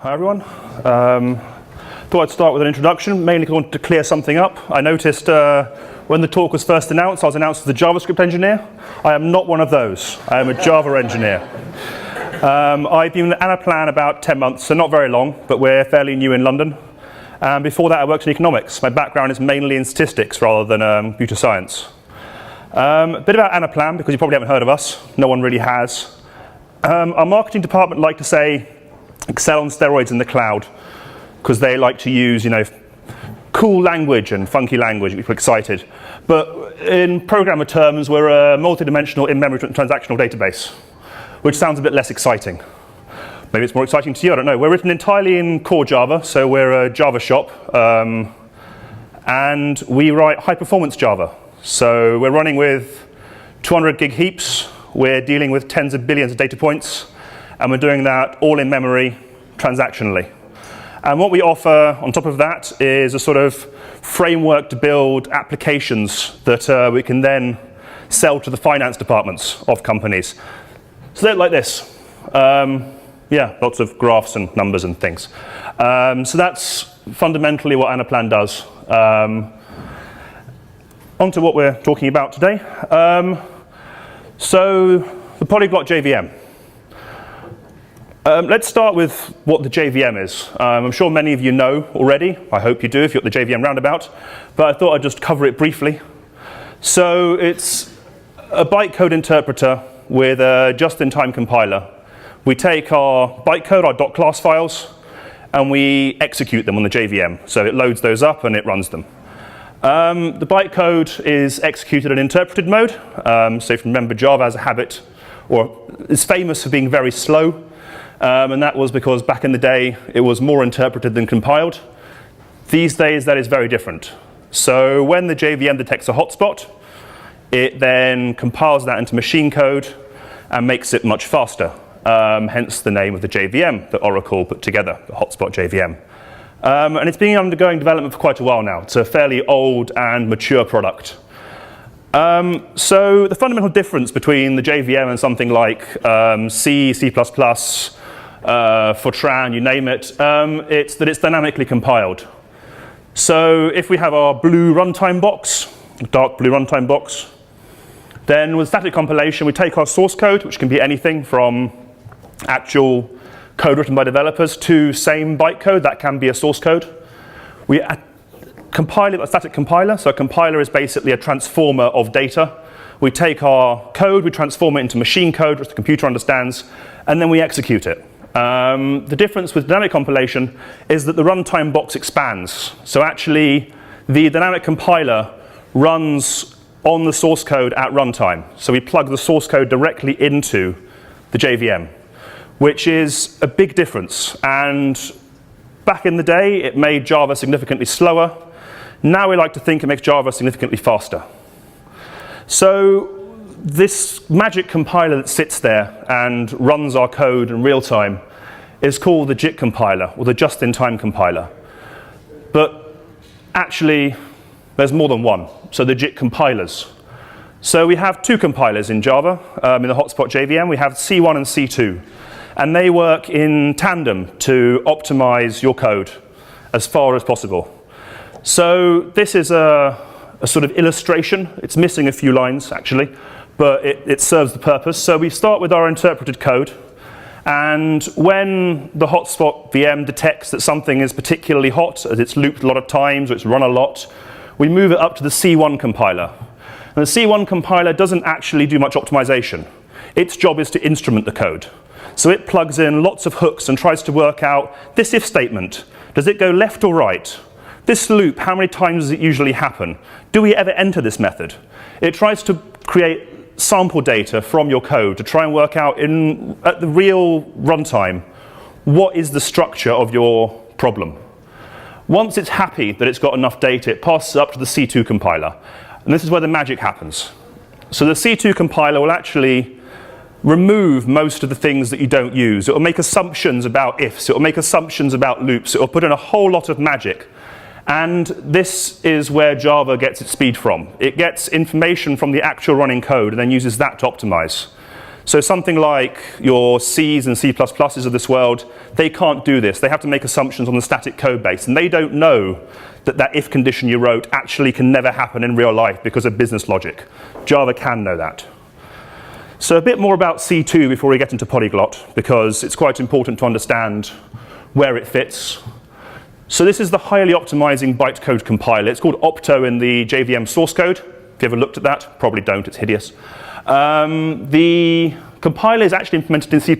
Hi everyone. Thought I'd start with an introduction, mainly wanted to clear something up. I noticed when the talk was first announced, I was announced as a JavaScript engineer. I am not one of those. I am a Java engineer. I've been at Anaplan about 10 months, so not very long, but we're fairly new in London. Before that I worked in economics. My background is mainly in statistics rather than computer science. A bit about Anaplan, because you probably haven't heard of us. No one really has. Our marketing department like to say Excel on steroids in the cloud, because they like to use, cool language and funky language, get people excited. But in programmer terms, we're a multi-dimensional in-memory transactional database, which sounds a bit less exciting. Maybe it's more exciting to you, I don't know. We're written entirely in core Java, so we're a Java shop, and we write high-performance Java. So we're running with 200 gig heaps, we're dealing with tens of billions of data points, and we're doing that all in memory, transactionally. And what we offer on top of that is a sort of framework to build applications that we can then sell to the finance departments of companies. So they're like this. Lots of graphs and numbers and things. So that's fundamentally what Anaplan does. On to what we're talking about today. So the Polyglot JVM. Let's start with what the JVM is. I'm sure many of you know already. I hope you do if you're at the JVM Roundabout. But I thought I'd just cover it briefly. So it's a bytecode interpreter with a just-in-time compiler. We take our bytecode, our .class files, and we execute them on the JVM. So it loads those up and it runs them. The bytecode is executed in interpreted mode. So if you remember, Java has a habit, or is famous for being very slow. And that was because back in the day, it was more interpreted than compiled. These days, that is very different. So when the JVM detects a hotspot, it then compiles that into machine code and makes it much faster. Hence the name of the JVM that Oracle put together, the hotspot JVM. And it's been undergoing development for quite a while now. It's a fairly old and mature product. So the fundamental difference between the JVM and something like C, C++, Fortran, you name it, it's that it's dynamically compiled. So if we have our blue runtime box, dark blue runtime box, then with static compilation, we take our source code, which can be anything from actual code written by developers to same bytecode, that can be a source code. We compile it with a static compiler. So a compiler is basically a transformer of data. We take our code, we transform it into machine code, which the computer understands, and then we execute it. The difference with dynamic compilation is that the runtime box expands. So actually, the dynamic compiler runs on the source code at runtime. So we plug the source code directly into the JVM, which is a big difference. And back in the day, it made Java significantly slower. Now we like to think it makes Java significantly faster. So this magic compiler that sits there and runs our code in real time is called the JIT compiler, or the just-in-time compiler. But actually, there's more than one. So the JIT compilers. So we have two compilers in Java, in the hotspot JVM. We have C1 and C2. And they work in tandem to optimize your code as far as possible. So this is a sort of illustration. It's missing a few lines, actually, but it serves the purpose. So we start with our interpreted code. And when the hotspot VM detects that something is particularly hot, as it's looped a lot of times or it's run a lot, we move it up to the C1 compiler. And the C1 compiler doesn't actually do much optimization. Its job is to instrument the code. So it plugs in lots of hooks and tries to work out this if statement. Does it go left or right? This loop, how many times does it usually happen? Do we ever enter this method? It tries to create sample data from your code to try and work out at the real runtime what is the structure of your problem. Once it's happy that it's got enough data, it passes up to the C2 compiler. And this is where the magic happens. So the C2 compiler will actually remove most of the things that you don't use. It will make assumptions about ifs. It will make assumptions about loops. It will put in a whole lot of magic. And this is where Java gets its speed from. It gets information from the actual running code and then uses that to optimize. So something like your C's and C++'s of this world, they can't do this. They have to make assumptions on the static code base, and they don't know that that if condition you wrote actually can never happen in real life because of business logic. Java can know that. So a bit more about C2 before we get into Polyglot, because it's quite important to understand where it fits. So this is the highly optimizing bytecode compiler. It's called Opto in the JVM source code. If you ever looked at that, probably don't, it's hideous. The compiler is actually implemented in C++.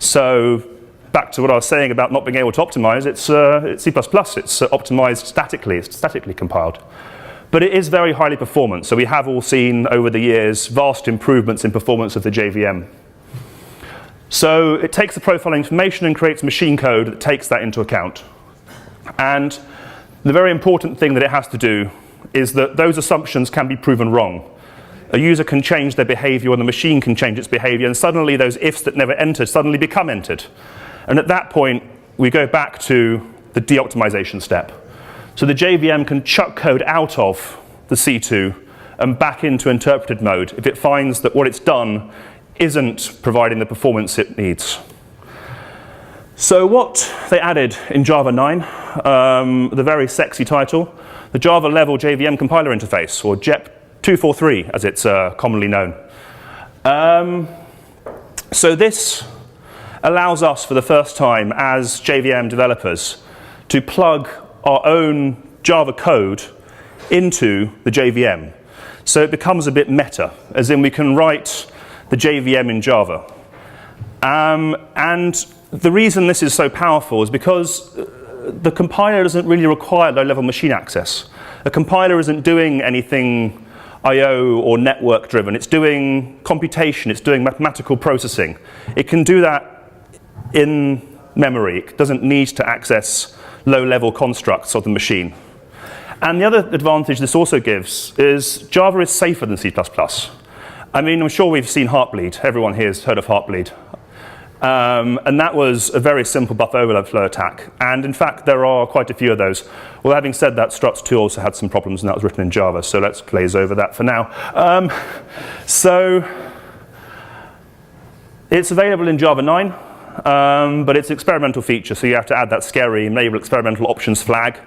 So back to what I was saying about not being able to optimize, it's C++, it's optimized statically, it's statically compiled. But it is very highly performant, so we have all seen over the years vast improvements in performance of the JVM. So it takes the profile information and creates machine code that takes that into account. And the very important thing that it has to do is that those assumptions can be proven wrong. A user can change their behavior, or the machine can change its behavior, and suddenly those ifs that never entered suddenly become entered. And at that point, we go back to the de-optimization step. So the JVM can chuck code out of the C2 and back into interpreted mode if it finds that what it's done isn't providing the performance it needs. So what they added in Java 9, the very sexy title, the Java level JVM compiler interface, or JEP 243 as it's commonly known. So this allows us for the first time as JVM developers to plug our own Java code into the JVM. So it becomes a bit meta, as in we can write the JVM in Java. And the reason this is so powerful is because the compiler doesn't really require low-level machine access. A compiler isn't doing anything I/O or network driven. It's doing computation, it's doing mathematical processing. It can do that in memory. It doesn't need to access low-level constructs of the machine. And the other advantage this also gives is Java is safer than C++. I mean, I'm sure we've seen Heartbleed. Everyone here has heard of Heartbleed. And that was a very simple buffer overflow attack. And in fact, there are quite a few of those. Well, having said that, Struts 2 also had some problems, and that was written in Java. So let's glaze over that for now. So it's available in Java 9. But it's an experimental feature, so you have to add that scary enable experimental options flag.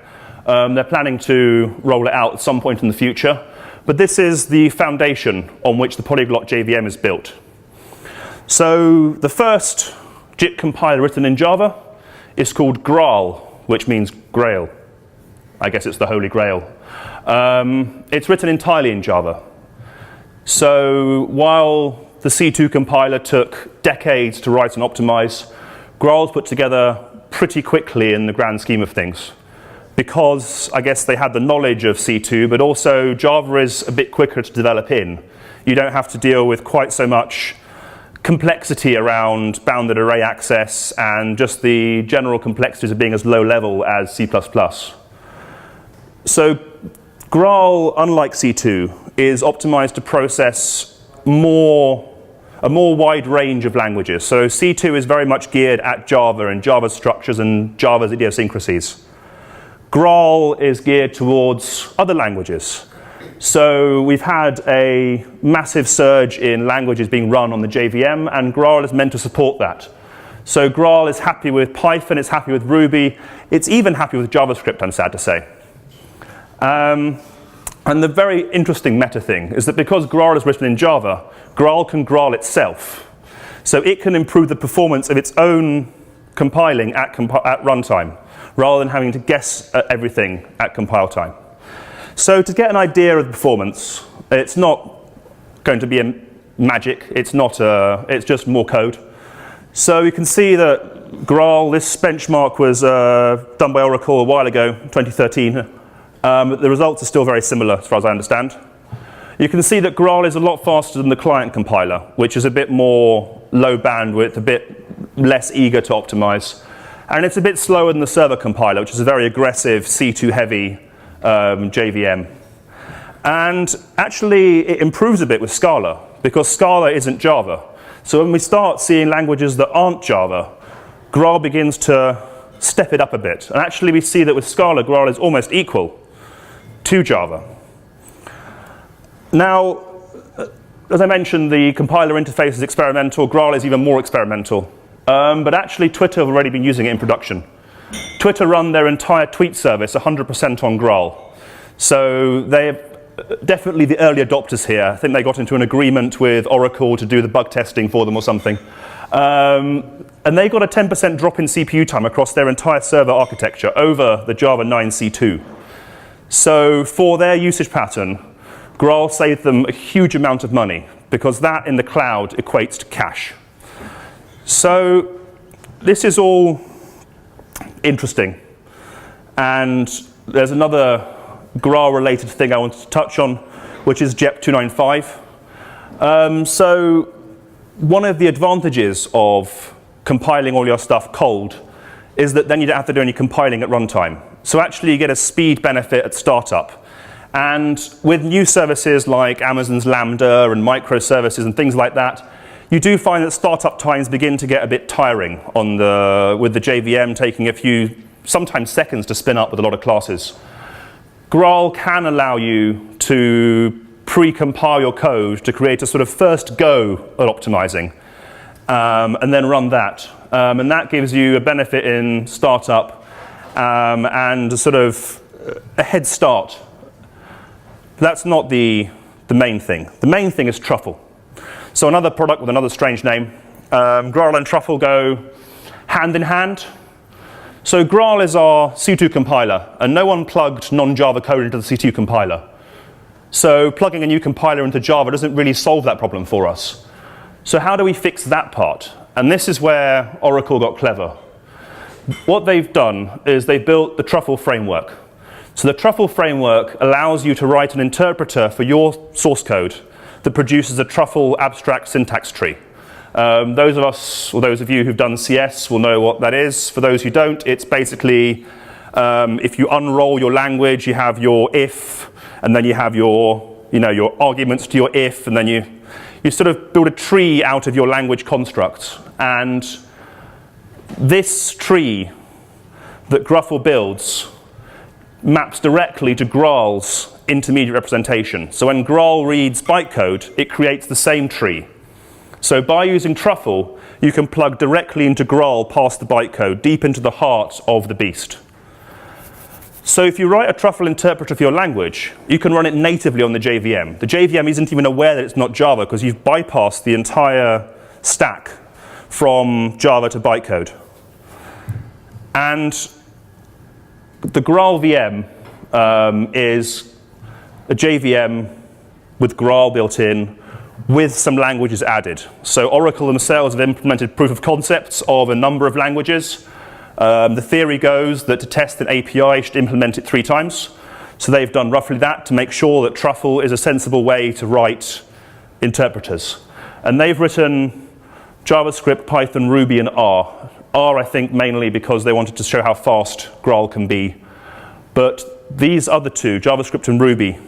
They're planning to roll it out at some point in the future. But this is the foundation on which the Polyglot JVM is built. So the first JIT compiler written in Java is called Graal, which means Grail. I guess it's the Holy Grail. It's written entirely in Java. So while the C2 compiler took decades to write and optimize, Graal's put together pretty quickly in the grand scheme of things. Because I guess they had the knowledge of C2, but also Java is a bit quicker to develop in. You don't have to deal with quite so much complexity around bounded array access and just the general complexities of being as low level as C++. So Graal, unlike C2, is optimized to process a more wide range of languages. So C2 is very much geared at Java and Java's structures and Java's idiosyncrasies. Graal is geared towards other languages. So we've had a massive surge in languages being run on the JVM, and Graal is meant to support that. So Graal is happy with Python, it's happy with Ruby, it's even happy with JavaScript, I'm sad to say. And the very interesting meta thing is that because Graal is written in Java, Graal can Graal itself. So it can improve the performance of its own compiling at runtime, rather than having to guess at everything at compile time. So to get an idea of the performance, it's not going to be a magic. It's just more code. So you can see that Graal, this benchmark was done by Oracle a while ago, 2013. But the results are still very similar as far as I understand. You can see that Graal is a lot faster than the client compiler, which is a bit more low bandwidth, a bit less eager to optimize. And it's a bit slower than the server compiler, which is a very aggressive C2 heavy JVM. And actually, it improves a bit with Scala, because Scala isn't Java. So when we start seeing languages that aren't Java, Graal begins to step it up a bit. And actually, we see that with Scala, Graal is almost equal to Java. Now, as I mentioned, the compiler interface is experimental. Graal is even more experimental. But actually, Twitter have already been using it in production. Twitter run their entire tweet service 100% on Graal. So they're definitely the early adopters here. I think they got into an agreement with Oracle to do the bug testing for them or something. And they got a 10% drop in CPU time across their entire server architecture over the Java 9 C2. So for their usage pattern, Graal saved them a huge amount of money because that in the cloud equates to cache. So this is all interesting. And there's another Graal-related thing I wanted to touch on, which is JEP 295. So one of the advantages of compiling all your stuff cold is that then you don't have to do any compiling at runtime. So actually you get a speed benefit at startup. And with new services like Amazon's Lambda and microservices and things like that, you do find that startup times begin to get a bit tiring with the JVM taking a few, sometimes seconds to spin up with a lot of classes. Graal can allow you to pre-compile your code to create a sort of first go at optimizing, and then run that. And that gives you a benefit in startup and a sort of a head start. That's not the main thing. The main thing is Truffle. So another product with another strange name. Graal and Truffle go hand in hand. So Graal is our C2 compiler, and no one plugged non-Java code into the C2 compiler. So plugging a new compiler into Java doesn't really solve that problem for us. So how do we fix that part? And this is where Oracle got clever. What they've done is they built the Truffle framework. So the Truffle framework allows you to write an interpreter for your source code that produces a Truffle abstract syntax tree. Those of us, or those of you who've done CS will know what that is. For those who don't, it's basically if you unroll your language, you have your if, and then you have your arguments to your if, and then you sort of build a tree out of your language constructs. And this tree that Gruffle builds maps directly to Graal's intermediate representation. So when Graal reads bytecode, it creates the same tree. So by using Truffle, you can plug directly into Graal past the bytecode, deep into the heart of the beast. So if you write a Truffle interpreter for your language, you can run it natively on the JVM. The JVM isn't even aware that it's not Java because you've bypassed the entire stack from Java to bytecode. And the Graal VM is a JVM with Graal built in, with some languages added. So Oracle themselves have implemented proof of concepts of a number of languages. The theory goes that to test an API, you should implement it 3 times. So they've done roughly that to make sure that Truffle is a sensible way to write interpreters. And they've written JavaScript, Python, Ruby, and R. R, I think, mainly because they wanted to show how fast Graal can be. But these other 2, JavaScript and Ruby,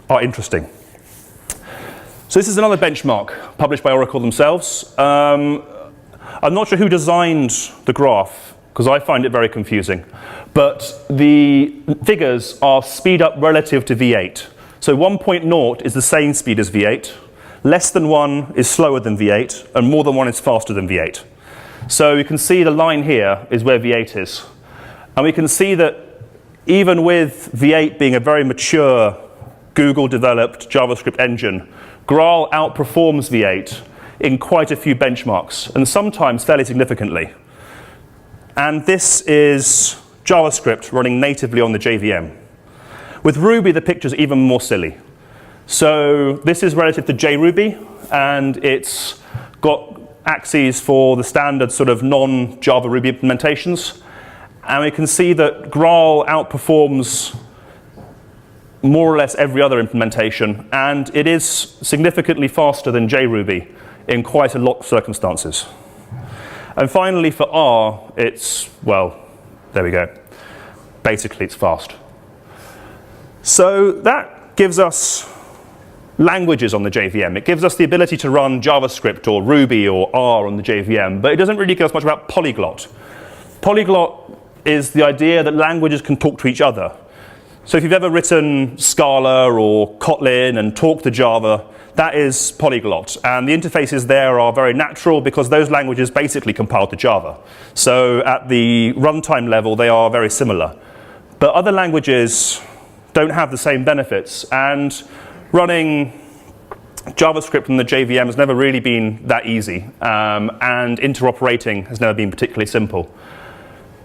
are interesting. So this is another benchmark published by Oracle themselves. I'm not sure who designed the graph, because I find it very confusing. But the figures are speed up relative to V8. So 1.0 is the same speed as V8. Less than 1 is slower than V8, and more than 1 is faster than V8. So you can see the line here is where V8 is. And we can see that even with V8 being a very mature Google-developed JavaScript engine, Graal outperforms V8 in quite a few benchmarks, and sometimes fairly significantly. And this is JavaScript running natively on the JVM. With Ruby, the picture's even more silly. So this is relative to JRuby, and it's got axes for the standard sort of non-Java Ruby implementations. And we can see that Graal outperforms more or less every other implementation, and it is significantly faster than JRuby in quite a lot of circumstances. And finally, for R, it's, well, there we go. Basically, it's fast. So that gives us languages on the JVM. It gives us the ability to run JavaScript or Ruby or R on the JVM, but it doesn't really give us much about Polyglot. Polyglot is the idea that languages can talk to each other. So if you've ever written Scala or Kotlin and talked to Java, that is Polyglot. And the interfaces there are very natural because those languages basically compile to Java. So at the runtime level, they are very similar. But other languages don't have the same benefits. And running JavaScript in the JVM has never really been that easy. And interoperating has never been particularly simple.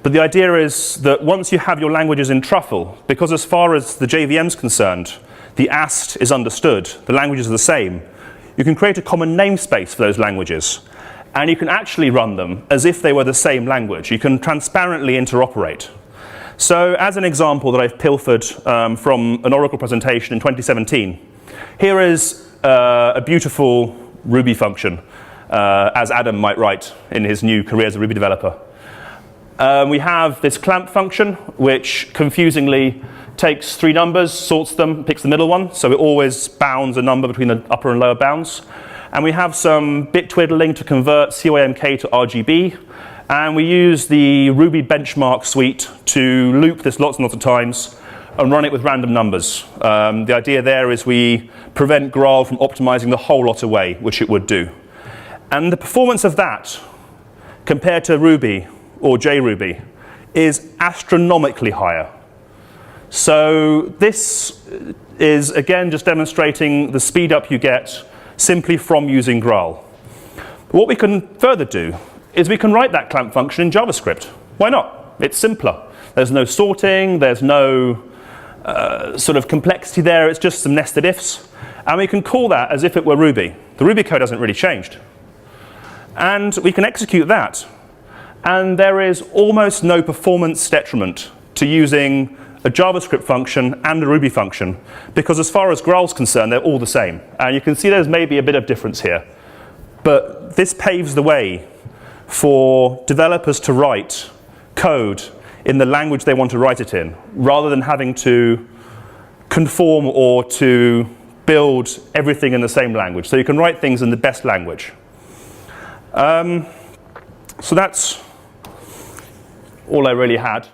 But the idea is that once you have your languages in Truffle, because as far as the JVM is concerned, the AST is understood, the languages are the same, you can create a common namespace for those languages. And you can actually run them as if they were the same language. You can transparently interoperate. So as an example that I've pilfered from an Oracle presentation in 2017, here is a beautiful Ruby function, as Adam might write in his new career as a Ruby developer. We have this clamp function, which confusingly takes 3 numbers, sorts them, picks the middle one, so it always bounds a number between the upper and lower bounds. And we have some bit twiddling to convert COAMK to RGB, and we use the Ruby benchmark suite to loop this lots and lots of times and run it with random numbers. The idea there is we prevent Graal from optimizing the whole lot away, which it would do. And the performance of that, compared to Ruby, or JRuby, is astronomically higher. So this is, again, just demonstrating the speed up you get simply from using Graal. What we can further do is we can write that clamp function in JavaScript. Why not? It's simpler. There's no sorting, there's no sort of complexity there, it's just some nested ifs. And we can call that as if it were Ruby. The Ruby code hasn't really changed. And we can execute that. And there is almost no performance detriment to using a JavaScript function and a Ruby function, because as far as Graal's concerned, they're all the same. And you can see there's maybe a bit of difference here. But this paves the way for developers to write code in the language they want to write it in, rather than having to conform or to build everything in the same language. So you can write things in the best language. So that's all I really had.